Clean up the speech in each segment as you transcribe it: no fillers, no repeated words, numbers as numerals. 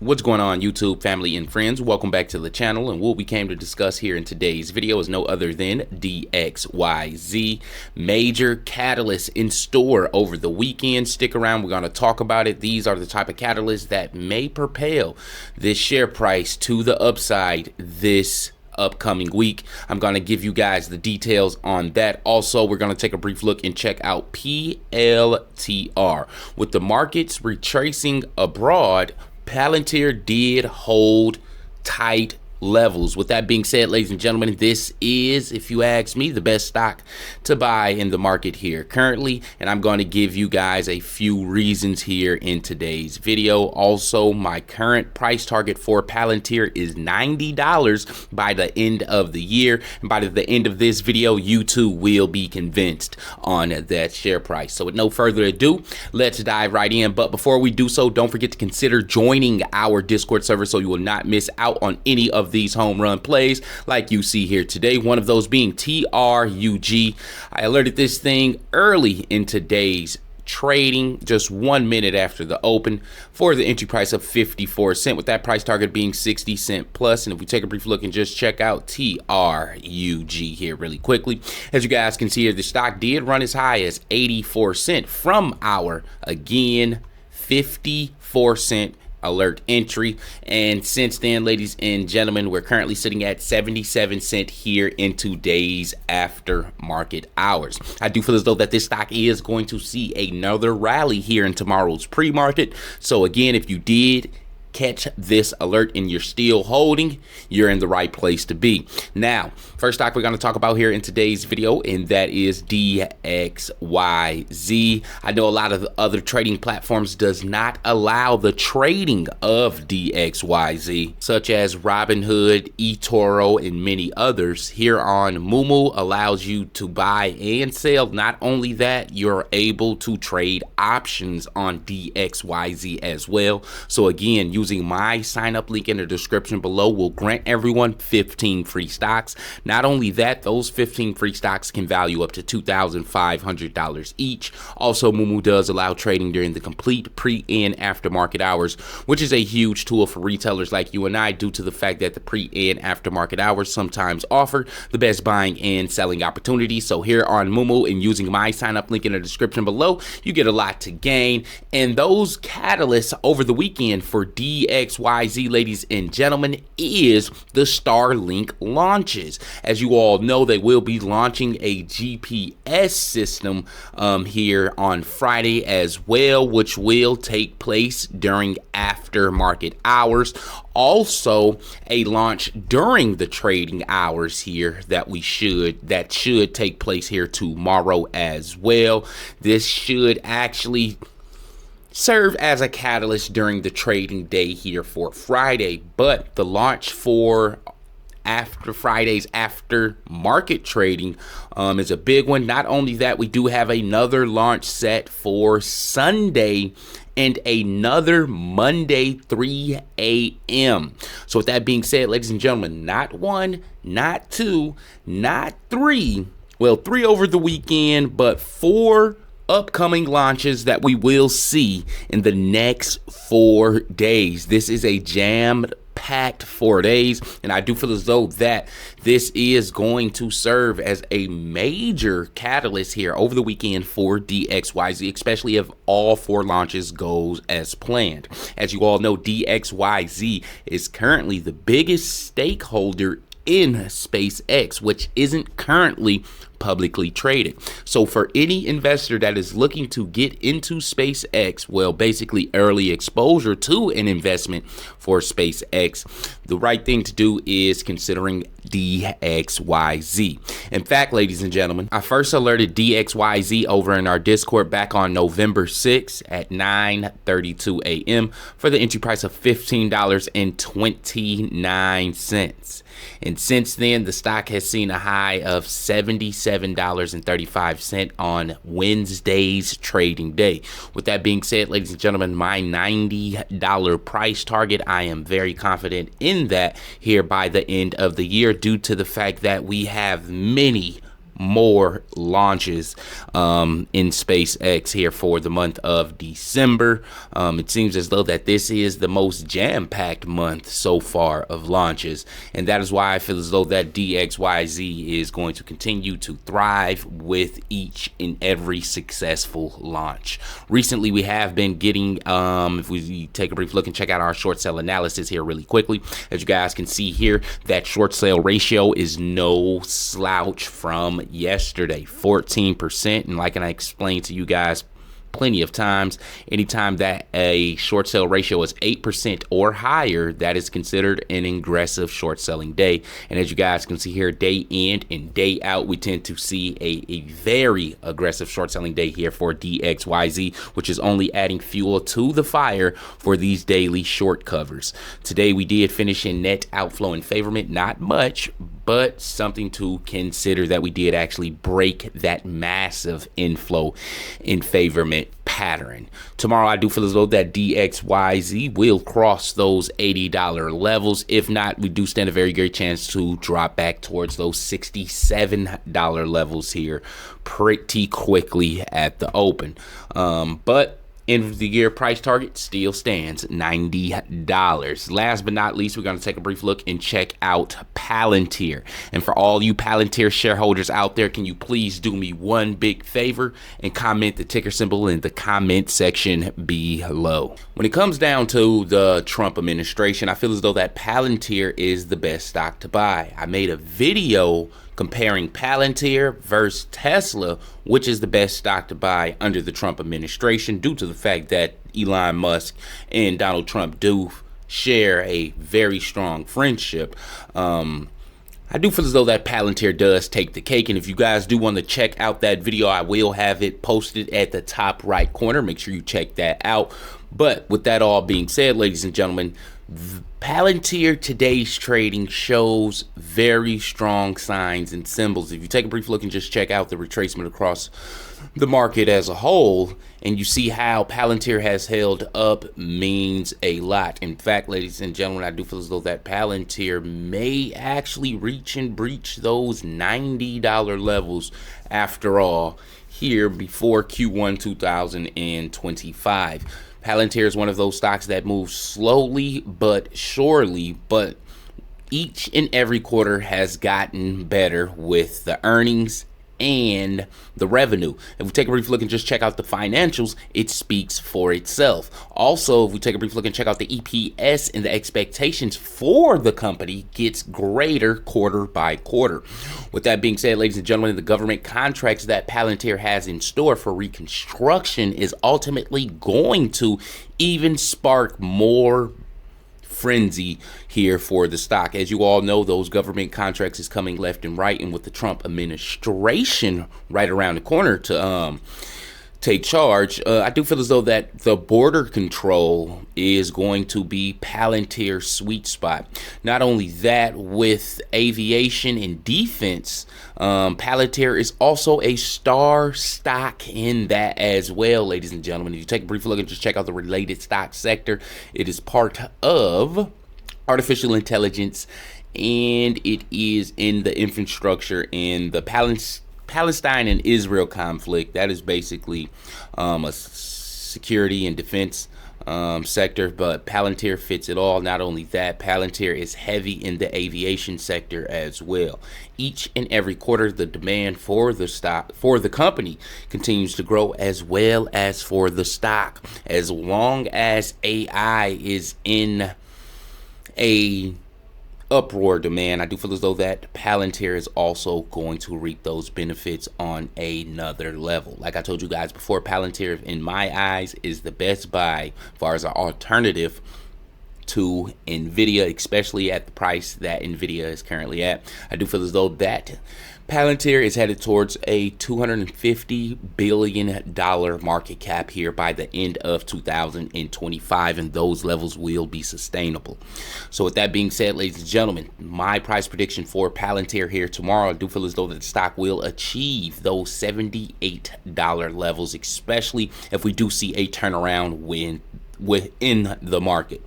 What's going on, YouTube family and friends? Welcome back to the channel, and what we came to discuss here in today's video is no other than DXYZ. Major catalysts in store over the weekend. Stick around, we're going to talk about it. These are the type of catalysts that may propel this share price to the upside this upcoming week. I'm going to give you guys the details on that. Also, we're going to take a brief look and check out PLTR. With the markets retracing abroad, Palantir did hold tight levels. With that being said, ladies and gentlemen, this is, if you ask me, the best stock to buy in the market here currently, and I'm going to give you guys a few reasons here in today's video. Also, my current price target for Palantir is $90 by the end of the year, and by the end of this video, you too will be convinced on that share price. So with no further ado, let's dive right in. But before we do so, don't forget to consider joining our Discord server so you will not miss out on any of these home run plays like you see here today, one of those being TRUG. I alerted this thing early in today's trading, just 1 minute after the open, for the entry price of 54 cents, with that price target being 60 cents plus. And if we take a brief look and just check out TRUG here really quickly, as you guys can see here, the stock did run as high as 84 cents from our, again, 54 cent alert entry, and since then, ladies and gentlemen, we're currently sitting at 77 cents here in today's after market hours. I do feel as though that this stock is going to see another rally here in tomorrow's pre-market. So again, if you did catch this alert and you're still holding, you're in the right place to be. Now, first stock we're going to talk about here in today's video, and that is DXYZ. I know a lot of the other trading platforms does not allow the trading of DXYZ, such as Robinhood, eToro, and many others. Here on Moomoo allows you to buy and sell. Not only that, you're able to trade options on DXYZ as well. So again, using my sign up link in the description below will grant everyone 15 free stocks. Not only that, those 15 free stocks can value up to $2,500 each. Also, Moomoo does allow trading during the complete pre and after market hours, which is a huge tool for retailers like you and I, due to the fact that the pre and after market hours sometimes offer the best buying and selling opportunities. So here on Moomoo, and using my sign up link in the description below, you get a lot to gain. And those catalysts over the weekend for DXYZ, ladies and gentlemen, is the Starlink launches. As you all know, they will be launching a GPS system here on Friday as well, which will take place during after market hours. Also, a launch during the trading hours here that should take place here tomorrow as well. This should actually serve as a catalyst during the trading day here for Friday, but the launch for after Friday's after market trading is a big one. Not only that, we do have another launch set for Sunday and another Monday 3 a.m. So with that being said, ladies and gentlemen, not one, not two, not three, well, 3 over the weekend, but 4 upcoming launches that we will see in the next 4 days. This is a jam-packed 4 days, and I do feel as though that this is going to serve as a major catalyst here over the weekend for DXYZ, especially if all 4 launches goes as planned. As you all know, DXYZ is currently the biggest stakeholder in SpaceX, which isn't currently publicly traded. So for any investor that is looking to get into SpaceX, well, basically early exposure to an investment for SpaceX, the right thing to do is considering DXYZ. In fact, ladies and gentlemen, I first alerted DXYZ over in our Discord back on November 6th at 9:32 a.m. for the entry price of $15.29. And since then, the stock has seen a high of $77.35 on Wednesday's trading day. With that being said, ladies and gentlemen, my $90 price target, I am very confident in that here by the end of the year, due to the fact that we have many more launches in SpaceX here for the month of December. It seems as though that this is the most jam-packed month so far of launches, and that is why I feel as though that DXYZ is going to continue to thrive with each and every successful launch. Recently, we have been getting, if we take a brief look and check out our short sale analysis here really quickly, as you guys can see here, that short sale ratio is no slouch from yesterday, 14%. And like I explained to you guys plenty of times, anytime that a short sale ratio is 8% or higher, that is considered an aggressive short selling day. And as you guys can see here, day in and day out, we tend to see a very aggressive short selling day here for DXYZ, which is only adding fuel to the fire for these daily short covers. Today we did finish in net outflow and favorment, not much, but something to consider that we did actually break that massive inflow in favorment pattern. Tomorrow, I do feel as though that DXYZ will cross those $80 levels. If not, we do stand a very great chance to drop back towards those $67 levels here pretty quickly at the open. But end of the year price target still stands $90. Last but not least, we're going to take a brief look and check out Palantir. And for all you Palantir shareholders out there, can you please do me one big favor and comment the ticker symbol in the comment section below. When it comes down to the Trump administration, I feel as though that Palantir is the best stock to buy. I made a video comparing Palantir versus Tesla, which is the best stock to buy under the Trump administration, due to the fact that Elon Musk and Donald Trump do share a very strong friendship. I do feel as though that Palantir does take the cake, and if you guys do want to check out that video, I will have it posted at the top right corner. Make sure you check that out. But with that all being said, ladies and gentlemen, Palantir today's trading shows very strong signs and symbols. If you take a brief look and just check out the retracement across the market as a whole, and you see how Palantir has held up, means a lot. In fact, ladies and gentlemen, I do feel as though that Palantir may actually reach and breach those $90 levels after all here before Q1 2025. Palantir is one of those stocks that moves slowly but surely, but each and every quarter has gotten better with the earnings and the revenue. If we take a brief look and just check out the financials, it speaks for itself. Also, if we take a brief look and check out the EPS, and the expectations for the company gets greater quarter by quarter. With that being said, ladies and gentlemen, the government contracts that Palantir has in store for reconstruction is ultimately going to even spark more frenzy here for the stock. As you all know, those government contracts is coming left and right, and with the Trump administration right around the corner to take charge, I do feel as though that the border control is going to be Palantir's sweet spot. Not only that, with aviation and defense, Palantir is also a star stock in that as well, ladies and gentlemen. If you take a brief look and just check out the related stock sector, it is part of artificial intelligence, and it is in the infrastructure in the Palestine and Israel conflict. That is basically a security and defense sector, but Palantir fits it all. Not only that, Palantir is heavy in the aviation sector as well. Each and every quarter, the demand for the stock, for the company, continues to grow, as well as for the stock. As long as AI is in a uproar demand, I do feel as though that Palantir is also going to reap those benefits on another level. Like I told you guys before, Palantir, in my eyes, is the best buy as far as an alternative to Nvidia, especially at the price that Nvidia is currently at. I do feel as though that Palantir is headed towards a $250 billion market cap here by the end of 2025, and those levels will be sustainable. So with that being said, ladies and gentlemen, my price prediction for Palantir here tomorrow, I do feel as though that the stock will achieve those $78 levels, especially if we do see a turnaround within the market.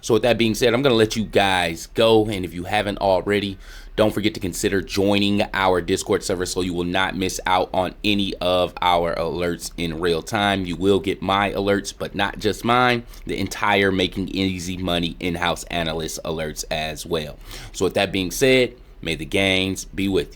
So with that being said, I'm going to let you guys go. And if you haven't already, don't forget to consider joining our Discord server so you will not miss out on any of our alerts in real time. You will get my alerts, but not just mine, the entire Making Easy Money in-house analyst alerts as well. So with that being said, may the gains be with you.